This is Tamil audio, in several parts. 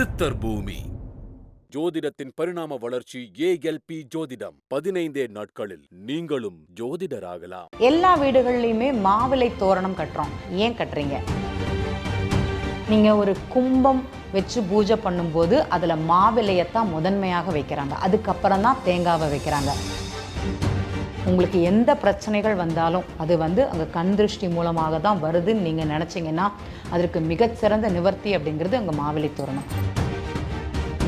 சித்தர் பூமி. ஜோதிடத்தின் பரிணாம வளர்ச்சி ஏஎல்பி ஜோதிடம். 15 நாட்களில் நீங்களும் ஜோதிடராகலாம். எல்லா வீடுகள்லையுமே மாவிலை தோரணம் கட்டுறோம். ஏன் கட்டுறீங்க? நீங்க ஒரு கும்பம் வச்சு பூஜை பண்ணும்போது அதுல மாவிலையத்தான் முதன்மையாக வைக்கிறாங்க. அதுக்கப்புறம் தான் தேங்காவை வைக்கிறாங்க. உங்களுக்கு எந்த பிரச்சனைகள் வந்தாலும் அது அங்கே கண் திருஷ்டி மூலமாக தான் வருதுன்னு நீங்கள் நினச்சிங்கன்னா அதற்கு மிகச்சிறந்த நிவர்த்தி அப்படிங்கிறது அங்கே மாவிலை தோரணம்.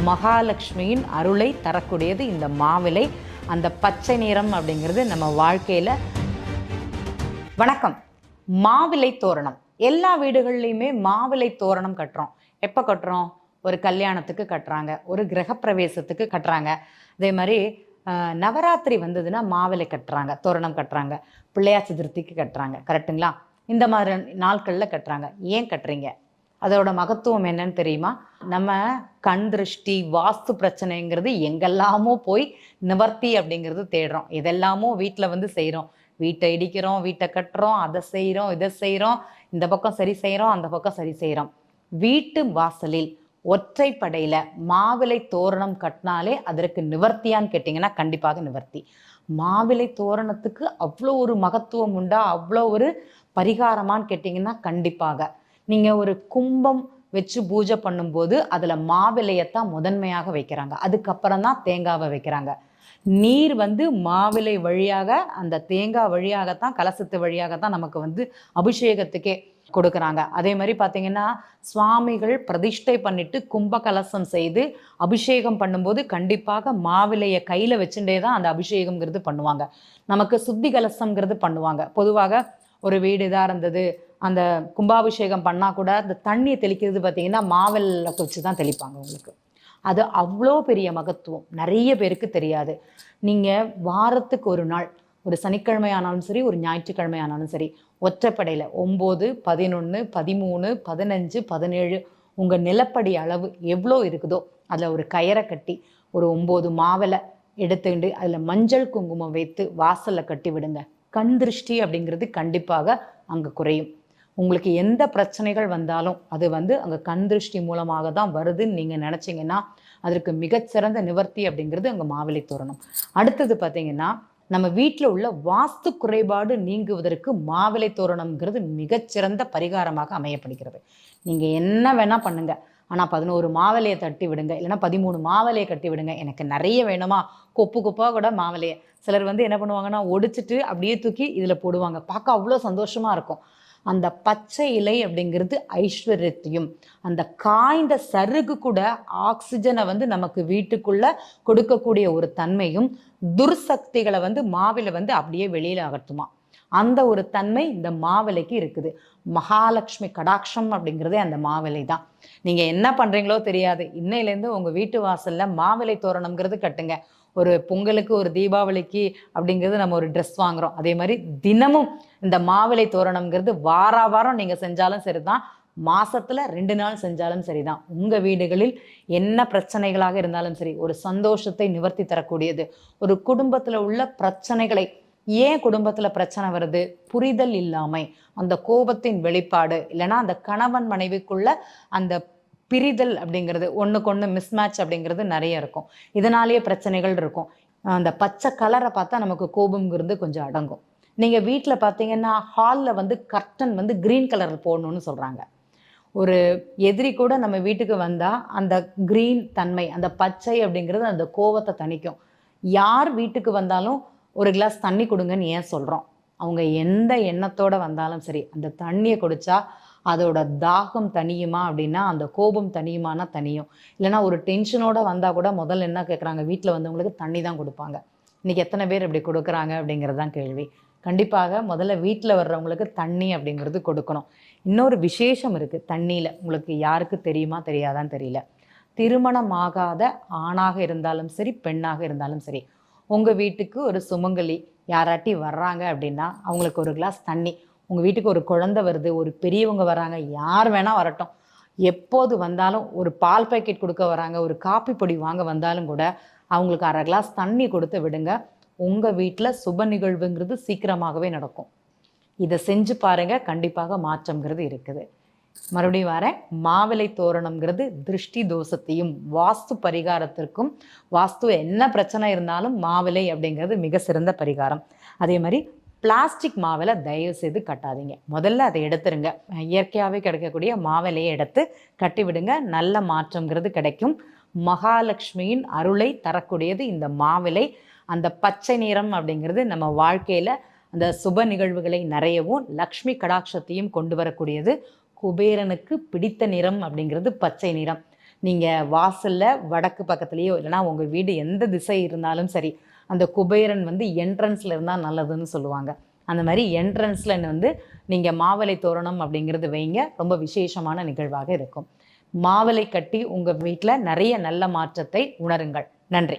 மகாலட்சுமியின் அருளை தரக்கூடியது இந்த மாவிலை. அந்த பச்சை நிறம் அப்படிங்கிறது நம்ம வாழ்க்கையில். வணக்கம். மாவிலை தோரணம் எல்லா வீடுகள்லையுமே மாவிலை தோரணம் கட்டுறோம். எப்போ கட்டுறோம்? ஒரு கல்யாணத்துக்கு கட்டுறாங்க, ஒரு கிரகப்பிரவேசத்துக்கு கட்டுறாங்க. அதே மாதிரி நவராத்திரி வந்ததுன்னா மாவிலை கட்டுறாங்க, தோரணம் கட்டுறாங்க, பிள்ளையார் சதுர்த்திக்கு கட்டுறாங்க. கரெக்டுங்களா? இந்த மாதிரி நாட்களில் கட்டுறாங்க. ஏன் கட்டுறீங்க? அதோட மகத்துவம் என்னன்னு தெரியுமா? நம்ம கண் திருஷ்டி வாஸ்து பிரச்சனைங்கிறது எங்கெல்லாமோ போய் நிவர்த்தி அப்படிங்கிறது தேடுறோம். இதெல்லாமோ வீட்டில் செய்கிறோம். வீட்டை இடிக்கிறோம், வீட்டை கட்டுறோம், அதை செய்கிறோம், இதை செய்கிறோம், இந்த பக்கம் சரி செய்கிறோம், அந்த பக்கம் சரி செய்கிறோம். வீட்டு வாசலில் ஒற்றைப்படையில் மாவிலை தோரணம் கட்டினாலே அதற்கு நிவர்த்தியான்னு கேட்டிங்கன்னா கண்டிப்பாக நிவர்த்தி. மாவிலை தோரணத்துக்கு அவ்வளோ ஒரு மகத்துவம் உண்டா, அவ்வளோ ஒரு பரிகாரமான்னு கேட்டிங்கன்னா கண்டிப்பாக. நீங்கள் ஒரு கும்பம் வச்சு பூஜை பண்ணும்போது அதில் மாவிலையத்தான் முதன்மையாக வைக்கிறாங்க. அதுக்கப்புறம் தான் தேங்காவை வைக்கிறாங்க. நீர் மாவிலை வழியாக, அந்த தேங்காய் வழியாகத்தான், கலசத்து வழியாகத்தான் நமக்கு அபிஷேகத்துக்கே கொடுக்குறாங்க. அதே மாதிரி பார்த்தீங்கன்னா சுவாமிகள் பிரதிஷ்டை பண்ணிட்டு கும்ப கலசம் செய்து அபிஷேகம் பண்ணும்போது கண்டிப்பாக மாவிலையை கையில் வச்சுட்டே தான் அந்த அபிஷேகம்ங்கிறது பண்ணுவாங்க. நமக்கு சுத்தி கலசம்ங்கிறது பண்ணுவாங்க. பொதுவாக ஒரு வீடு இதாக இருந்தது, அந்த கும்பாபிஷேகம் பண்ணால் கூட அந்த தண்ணியை தெளிக்கிறது பார்த்தீங்கன்னா மாவிலை வச்சு தான் தெளிப்பாங்க. உங்களுக்கு அது அவ்வளோ பெரிய மகத்துவம் நிறைய பேருக்கு தெரியாது. நீங்கள் வாரத்துக்கு ஒரு நாள், ஒரு சனிக்கிழமை ஆனாலும் சரி, ஒரு ஞாயிற்றுக்கிழமை ஆனாலும் சரி, ஒற்றைப்படையில் 9, 11, 13, 15, 17 உங்கள் நிலப்படி அளவு எவ்வளோ இருக்குதோ அதில் ஒரு கயரை கட்டி ஒரு 9 மாவிலை எடுத்துக்கிட்டு அதில் மஞ்சள் குங்குமம் வைத்து வாசலில் கட்டி விடுங்க. கண் திருஷ்டி அப்படிங்கிறது கண்டிப்பாக அங்கே குறையும். உங்களுக்கு எந்த பிரச்சனைகள் வந்தாலும் அது அங்கே கண் திருஷ்டி மூலமாக தான் வருதுன்னு நீங்கள் நினச்சிங்கன்னா அதற்கு மிகச்சிறந்த நிவர்த்தி அப்படிங்கிறது அங்கே மாவிலை தோரணம். அடுத்தது பார்த்தீங்கன்னா நம்ம வீட்டில் உள்ள வாஸ்து குறைபாடு நீங்குவதற்கு மாவிலை தோரணம்ங்கிறது மிகச்சிறந்த பரிகாரமாக அமையப்படுகிறது. நீங்கள் என்ன வேணால் பண்ணுங்கள், ஆனால் 11 மாவிலையை தட்டி விடுங்க, இல்லைன்னா 13 மாவிலையை கட்டி விடுங்க. எனக்கு நிறைய வேணுமா, கொப்பு கொப்பாக கூட மாவிலையை சிலர் என்ன பண்ணுவாங்கன்னா ஒடிச்சிட்டு அப்படியே தூக்கி இதில் போடுவாங்க. பார்க்க அவ்வளோ சந்தோஷமாக இருக்கும். அந்த பச்சை இலை அப்படிங்கிறது ஐஸ்வர்யத்தையும், அந்த காய்ந்த சருகு கூட ஆக்சிஜனை நமக்கு வீட்டுக்குள்ள கொடுக்கக்கூடிய ஒரு தன்மையும், துர்சக்திகளை மாவிலை அப்படியே வெளியில அகற்றுமா. அந்த ஒரு தன்மை இந்த மாவிலைக்கு இருக்குது. மகாலட்சுமி கடாட்சம் அப்படிங்கிறதே அந்த மாவிலை தான். நீங்க என்ன பண்றீங்களோ தெரியாது, இன்னையிலேருந்து உங்க வீட்டு வாசல்ல மாவிலை தோரணம்ங்கிறது கட்டுங்க. ஒரு பொங்கலுக்கு, ஒரு தீபாவளிக்கு அப்படிங்கிறது நம்ம ஒரு ட்ரெஸ் வாங்குறோம். அதே மாதிரி தினமும் இந்த மாவிலை தோரணம்ங்கிறது வாரம் நீங்கள் செஞ்சாலும் சரிதான், மாசத்துல 2 நாள் செஞ்சாலும் சரிதான். உங்க வீடுகளில் என்ன பிரச்சனைகளாக இருந்தாலும் சரி, ஒரு சந்தோஷத்தை நிவர்த்தி தரக்கூடியது. ஒரு குடும்பத்துல உள்ள பிரச்சனைகளை, ஏன் குடும்பத்துல பிரச்சனை வருது? புரிதல் இல்லாமை, அந்த கோபத்தின் வெளிப்பாடு, இல்லைன்னா அந்த கணவன் மனைவிக்குள்ள அந்த பிரிதல் அப்படிங்கிறது, ஒன்றுக்கு ஒன்று மிஸ்மேட்ச் அப்படிங்கிறது நிறைய இருக்கும். இதனாலேயே பிரச்சனைகள் இருக்கும். அந்த பச்சை கலரை பார்த்தா நமக்கு கோபம்ங்கிறது கொஞ்சம் அடங்கும். நீங்கள் வீட்டில் பார்த்தீங்கன்னா ஹாலில் கர்டன் க்ரீன் கலர் போடணும்னு சொல்கிறாங்க. ஒரு எதிரி கூட நம்ம வீட்டுக்கு வந்தால் அந்த க்ரீன் தன்மை, அந்த பச்சை அப்படிங்கிறது அந்த கோபத்தை தணிக்கும். யார் வீட்டுக்கு வந்தாலும் ஒரு கிளாஸ் தண்ணி கொடுங்கன்னு ஏன் சொல்கிறோம்? அவங்க எந்த எண்ணத்தோடு வந்தாலும் சரி, அந்த தண்ணியை குடித்தா அதோட தாகம் தனியுமா அப்படின்னா, அந்த கோபம் தனியுமானா தனியும். இல்லைனா ஒரு டென்ஷனோட வந்தால் கூட முதல்ல என்ன கேட்குறாங்க, வீட்டில் வந்தவங்களுக்கு தண்ணி தான் கொடுப்பாங்க. இன்றைக்கி எத்தனை பேர் இப்படி கொடுக்குறாங்க அப்படிங்கிறது தான் கேள்வி. கண்டிப்பாக முதல்ல வீட்டில் வர்றவங்களுக்கு தண்ணி அப்படிங்கிறது கொடுக்கணும். இன்னொரு விசேஷம் இருக்குது தண்ணியில். உங்களுக்கு யாருக்கு தெரியுமா தெரியாதான்னு தெரியல. திருமணமாகாத ஆணாக இருந்தாலும் சரி, பெண்ணாக இருந்தாலும் சரி, உங்கள் வீட்டுக்கு ஒரு சுமங்கலி யாராட்டி வர்றாங்க அப்படின்னா அவங்களுக்கு ஒரு கிளாஸ் தண்ணி, உங்கள் வீட்டுக்கு ஒரு குழந்தை வருது, ஒரு பெரியவங்க வராங்க, யார் வேணால் வரட்டும், எப்போது வந்தாலும் ஒரு பால் பேக்கெட் கொடுக்க வராங்க, ஒரு காப்பி பொடி வாங்க வந்தாலும் கூட அவங்களுக்கு 1/2 கிளாஸ் தண்ணி கொடுத்து விடுங்க. உங்கள் வீட்டில் சுப நிகழ்வுங்கிறது சீக்கிரமாகவே நடக்கும். இதை செஞ்சு பாருங்கள், கண்டிப்பாக மாற்றம்ங்கிறது இருக்குது. மறுபடியும் வரேன். மாவிலை தோரணம்ங்கிறது திருஷ்டி தோஷத்தையும் வாஸ்து பரிகாரத்திற்கும், வாஸ்து என்ன பிரச்சனை இருந்தாலும் மாவிலை அப்படிங்கிறது மிக சிறந்த பரிகாரம். அதே மாதிரி பிளாஸ்டிக் மாவிலை தயவு செய்து கட்டாதீங்க. முதல்ல அதை எடுத்துருங்க. இயற்கையாகவே கிடைக்கக்கூடிய மாவிலையை எடுத்து கட்டி விடுங்க. நல்ல மாற்றம்ங்கிறது கிடைக்கும். மகாலட்சுமியின் அருளை தரக்கூடியது இந்த மாவிலை. அந்த பச்சை நிறம் அப்படிங்கிறது நம்ம வாழ்க்கையில் அந்த சுப நிகழ்வுகளை நிறையவும் லக்ஷ்மி கடாட்சத்தையும் கொண்டு வரக்கூடியது. குபேரனுக்கு பிடித்த நிறம் அப்படிங்கிறது பச்சை நிறம். நீங்கள் வாசலில் வடக்கு பக்கத்துலேயோ இல்லைனா உங்கள் வீடு எந்த திசை இருந்தாலும் சரி, அந்த குபேரன் என்ட்ரன்ஸில் இருந்தால் நல்லதுன்னு சொல்லுவாங்க. அந்த மாதிரி என்ட்ரன்ஸில் நீங்கள் மாவிலை தோரணம் அப்படிங்கிறது வைங்க. ரொம்ப விசேஷமான நிகழ்வாக இருக்கும். மாவிலை கட்டி உங்கள் வீட்டில் நிறைய நல்ல மாற்றத்தை உணருங்கள். நன்றி.